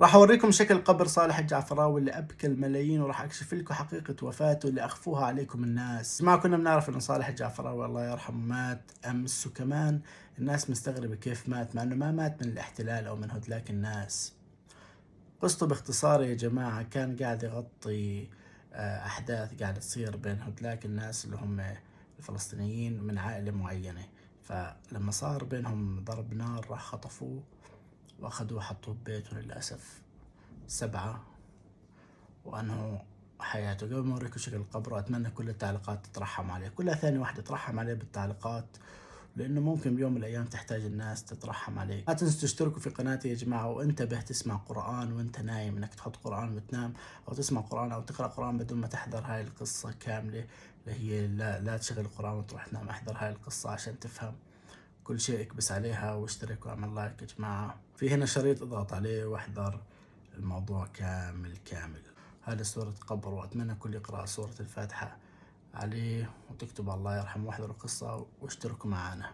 راح اوريكم شكل قبر صالح الجعفراوي اللي ابكى الملايين، وراح اكشف لكم حقيقة وفاته اللي اخفوها عليكم الناس. ما كنا بنعرف ان صالح الجعفراوي الله يرحمه مات امس، وكمان الناس مستغربة كيف مات مع انه ما مات من الاحتلال او من هدلاك الناس. قصته باختصار يا جماعة كان قاعد يغطي احداث قاعدة تصير بين هدلاك الناس اللي هم الفلسطينيين من عائلة معينة. فلما صار بينهم ضرب نار راح خطفوه واخذوه حطوه ببيته للأسف 7، وأنهوا حياته. قبل ما أوريكم شكل القبر، وأتمنى كل التعليقات تترحم عليه، كلها ثاني واحدة ترحم عليه بالتعليقات، لأنه ممكن بيوم من الأيام تحتاج الناس تترحم عليك. لا تنسوا تشتركوا في قناتي يا جماعة، وانتبه تسمع قرآن وانت نايم، انك تحط قرآن وتنام، أو تسمع قرآن أو تقرأ قرآن بدون ما تحضر هاي القصة كاملة اللي هي لا تشغل القرآن وتروح تنام. احضر هاي القصة عشان تفهم كل شيء. اكبس عليها واشترك واعمل لايك يا جماعة. في هنا شريط اضغط عليه واحضر الموضوع كامل. هذه سورة قبر، وأتمنى كل يقرأ سورة الفاتحة عليه وتكتب الله يرحمه واحضروا القصة واشتركوا معنا.